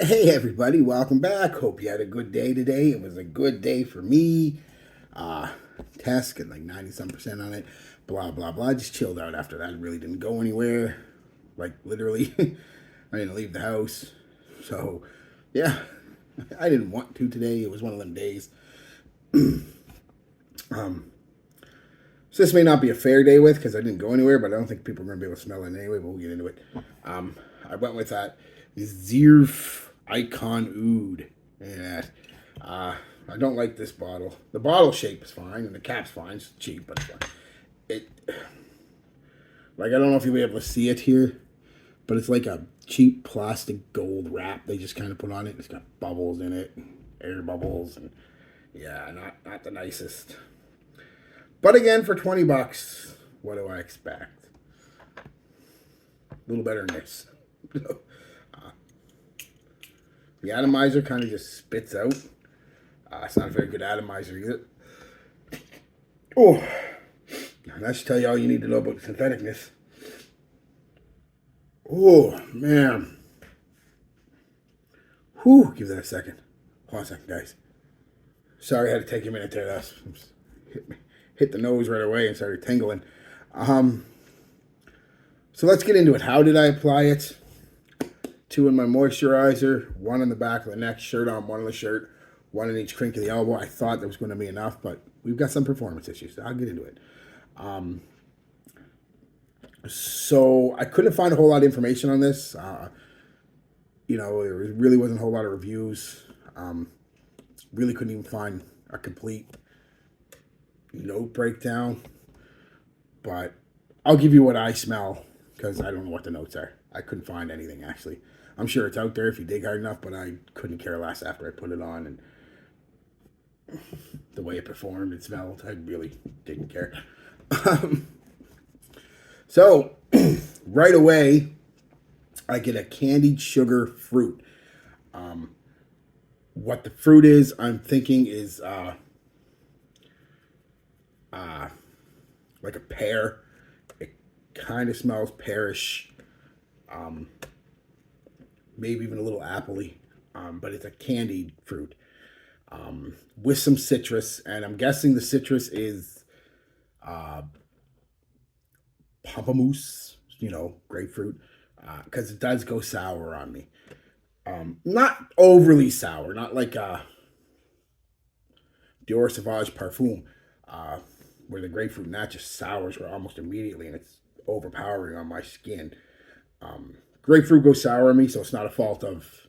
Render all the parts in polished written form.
Hey everybody, welcome back. Hope you had a good day today. It was a good day for me. Uh Test got like 90 some percent on it. Blah blah blah. Just chilled out after that. Really didn't go anywhere. Like literally. I didn't leave the house. So yeah. I didn't want to today. It was one of them days. Um so this may not be a fair day with because I didn't go anywhere, but I don't think people are gonna be able to smell it anyway, but we'll get into it. I went with that Zirh Ikon Oud. Yeah. I don't like this bottle. The bottle shape is fine and the cap's fine. It's cheap, but it's fine. It like I don't know if you'll be able to see it here, but it's like a cheap plastic gold wrap they just kind of put on it. It's got bubbles in it, air bubbles, and yeah, not the nicest. But again, for 20 bucks, what do I expect? A little better than this. The atomizer kind of just spits out. It's not a very good atomizer either. Oh, that should tell you all you need to know about syntheticness. Oh, man. Whew, give that a second. Hold on a second, guys. Sorry I had to take a minute there. That hit the nose right away and started tingling. So let's get into it. How did I apply it? 2 in my moisturizer, 1 in the back of the neck, shirt on, 1 on the shirt, 1 in each crink of the elbow. I thought there was going to be enough, but we've got some performance issues. So I'll get into it. So I couldn't find a whole lot of information on this. There really wasn't a whole lot of reviews. Really couldn't even find a complete note breakdown. But I'll give you what I smell because I don't know what the notes are. I couldn't find anything actually. I'm sure it's out there if you dig hard enough, but I couldn't care less after I put it on and the way it performed, it smelled. I really didn't care. So right away, I get a candied sugar fruit. What the fruit is, I'm thinking is like a pear. It kind of smells pearish. Maybe even a little appley, but it's a candied fruit with some citrus, and I'm guessing the citrus is pamplemousse, grapefruit, because it does go sour on me. Not overly sour, not like Dior Sauvage Parfum, where the grapefruit not just sours almost immediately and it's overpowering on my skin. Grapefruit goes sour on me, so it's not a fault of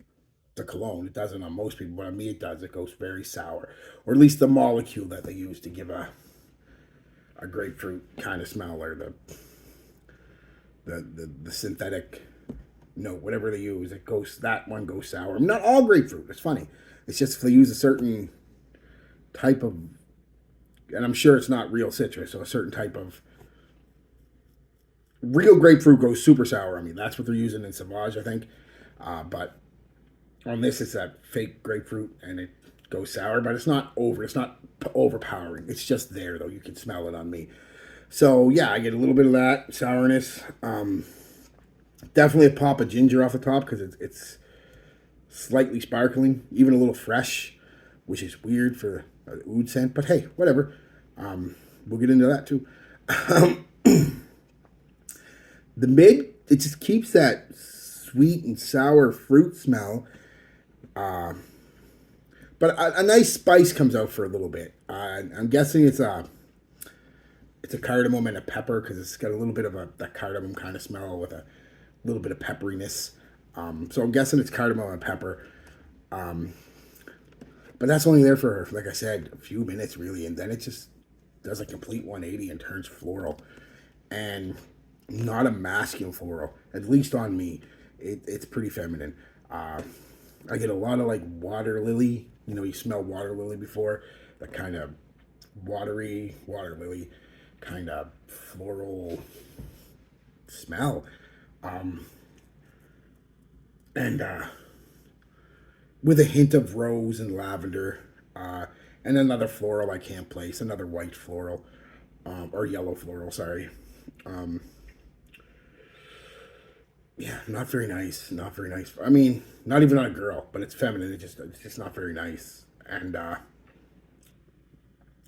the cologne. It doesn't on most people, but on me it does. It goes very sour, or at least the molecule that they use to give a grapefruit kind of smell, or the synthetic note, whatever they use. That one goes sour. Not all grapefruit. It's funny. It's just if they use a certain type of, and I'm sure it's not real citrus, so a certain type of real grapefruit goes super sour on me. That's what they're using in Sauvage, I think. But on this, it's that fake grapefruit, and it goes sour. But it's not overpowering. It's just there, though. You can smell it on me. So yeah, I get a little bit of that sourness. Definitely a pop of ginger off the top because it's slightly sparkling, even a little fresh, which is weird for an oud scent. But hey, whatever. We'll get into that too. The mid, it just keeps that sweet and sour fruit smell. But a nice spice comes out for a little bit. I'm guessing it's a cardamom and a pepper because it's got a little bit of that cardamom kind of smell with a little bit of pepperiness. So I'm guessing it's cardamom and pepper. But that's only there for, like I said, a few minutes really, and then it just does a complete 180 and turns floral. And not a masculine floral, at least on me. It's pretty feminine. I get a lot of like water lily. You smell water lily before. That kind of watery water lily kind of floral smell. And with a hint of rose and lavender. And another floral I can't place. Another white floral. Or yellow floral, sorry. yeah, not very nice. Not very nice. I mean, not even on a girl, but it's feminine. It's just not very nice. And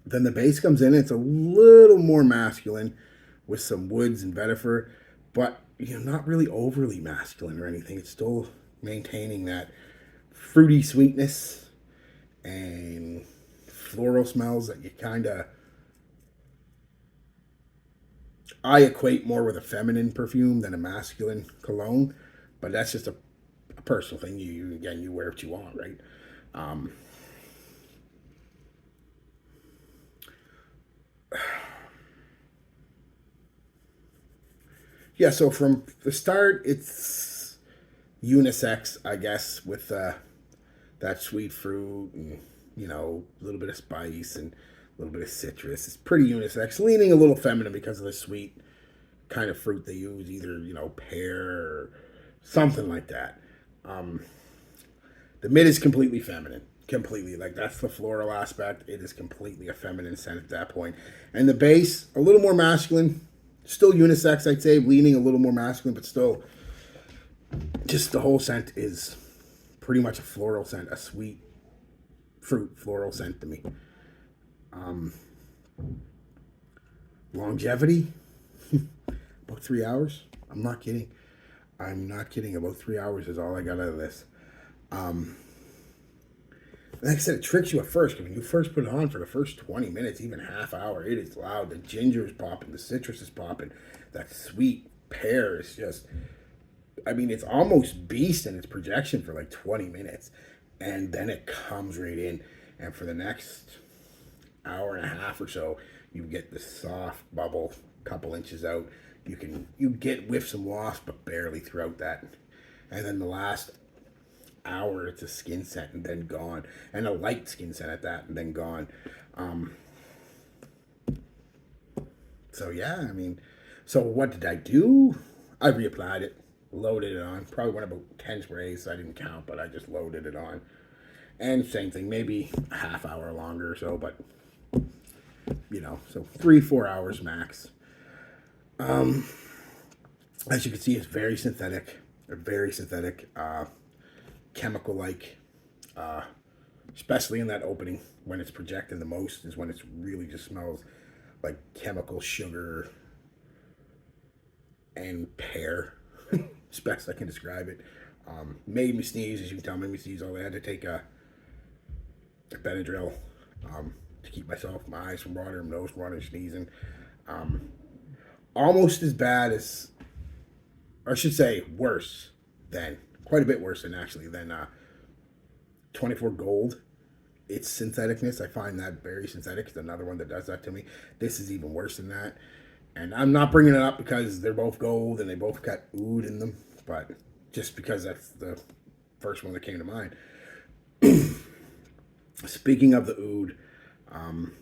then the base comes in. It's a little more masculine with some woods and vetiver, but not really overly masculine or anything. It's still maintaining that fruity sweetness and floral smells that you kind of I equate more with a feminine perfume than a masculine cologne, but that's just a personal thing. You wear what you want, right? Um, yeah. So from the start, it's unisex, I guess, with that sweet fruit and a little bit of spice and a little bit of citrus. It's pretty unisex, leaning a little feminine because of the sweet kind of fruit they use, either pear or something like that. Um, the mid is completely feminine, completely like that's the floral aspect. It is completely a feminine scent at that point, and the base a little more masculine, still unisex, I'd say, leaning a little more masculine, but still, just the whole scent is pretty much a floral scent, a sweet fruit floral scent to me. Um, Longevity, about 3 hours. I'm not kidding. I'm not kidding. About 3 hours is all I got out of this. Um, like I said, it tricks you at first. When you first put it on for the first 20 minutes, even half hour, it is loud. The ginger is popping, the citrus is popping, that sweet pear is just, I mean, it's almost beast in its projection for like 20 minutes. And then it comes right in. And for the next hour and a half or so, you get the soft bubble, couple inches out. You get whiffs and wafts, but barely throughout that. And then the last hour, it's a skin scent and then gone, and a light skin scent at that, and then gone. Um, so yeah, I mean, so what did I do? I reapplied it, loaded it on. Probably went about 10 sprays. So I didn't count, but I just loaded it on. And same thing, maybe a half hour longer or so, but so 3-4 hours max. Um, as you can see, it's very synthetic, chemical like, uh, especially in that opening when it's projected the most is when it really just smells like chemical sugar and pear. It's best I can describe it. Made me sneeze, as you can tell, made me sneeze. All I had to take a Benadryl to keep my eyes from watering, nose from watering, sneezing. Um, Almost as bad as, or I should say, worse than, quite a bit worse than actually than 24 Gold. Its syntheticness, I find that very synthetic. It's another one that does that to me. This is even worse than that. And I'm not bringing it up because they're both gold and they both got oud in them, but just because that's the first one that came to mind. Speaking of the oud, um,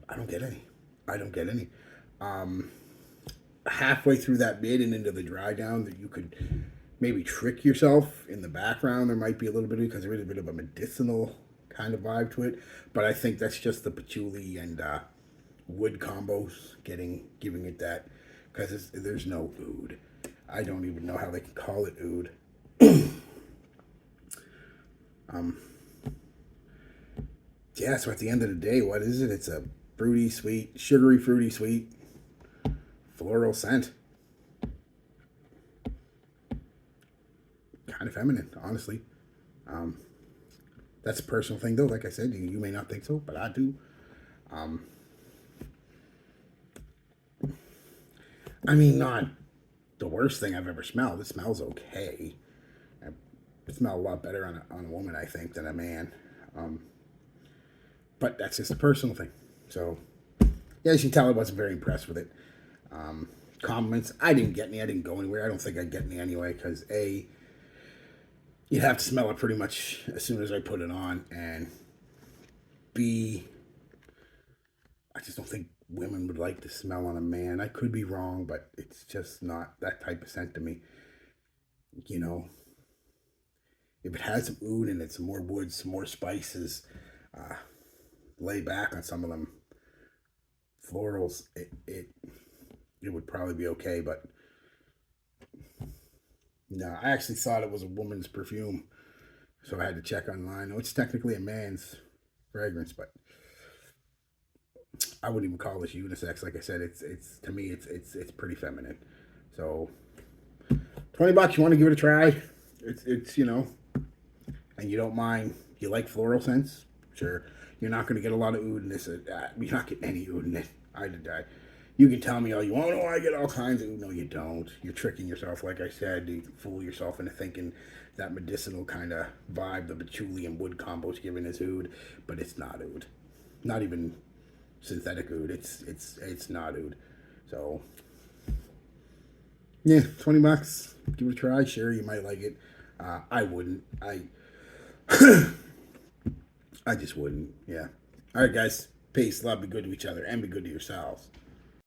I don't get any. I don't get any. Um, Halfway through that mid and into the dry down, that you could maybe trick yourself in the background. There might be a little bit of, because there is a bit of a medicinal kind of vibe to it, but I think that's just the patchouli and wood combos giving it that, because there's no oud. I don't even know how they can call it oud. um, yeah, so at the end of the day, what is it? It's a fruity sweet, sugary fruity sweet, floral scent. Kind of feminine, honestly. Um, that's a personal thing, though. Like I said, you may not think so, but I do. Um, I mean, not the worst thing I've ever smelled. It smells okay. It smells a lot better on a woman, I think, than a man. Um, but that's just a personal thing. So, yeah, as you can tell, I wasn't very impressed with it. Compliments, I didn't get any. I didn't go anywhere. I don't think I'd get any anyway, because A, you'd have to smell it pretty much as soon as I put it on, and B, I just don't think women would like the smell on a man. I could be wrong, but it's just not that type of scent to me. You know, if it has some oud in it, some more wood, some more spices, lay back on some of them florals, it would probably be okay. But no, I actually thought it was a woman's perfume, so I had to check online. It's technically a man's fragrance, but I wouldn't even call this unisex. Like I said, it's to me it's pretty feminine. So $20, you want to give it a try? It's and you don't mind. You like floral scents? Sure. You're not going to get a lot of oud in this. You're not getting any oud in it. You can tell me all you want. Oh, I get all kinds of oud. No, you don't. You're tricking yourself. Like I said, you fool yourself into thinking that medicinal kind of vibe, the patchouli and wood combo is giving is oud, but it's not oud. Not even synthetic oud. It's not oud. So yeah, $20. Give it a try. Sure, you might like it. I wouldn't. I just wouldn't. Yeah. All right, guys. Peace. Love. Be good to each other and be good to yourselves.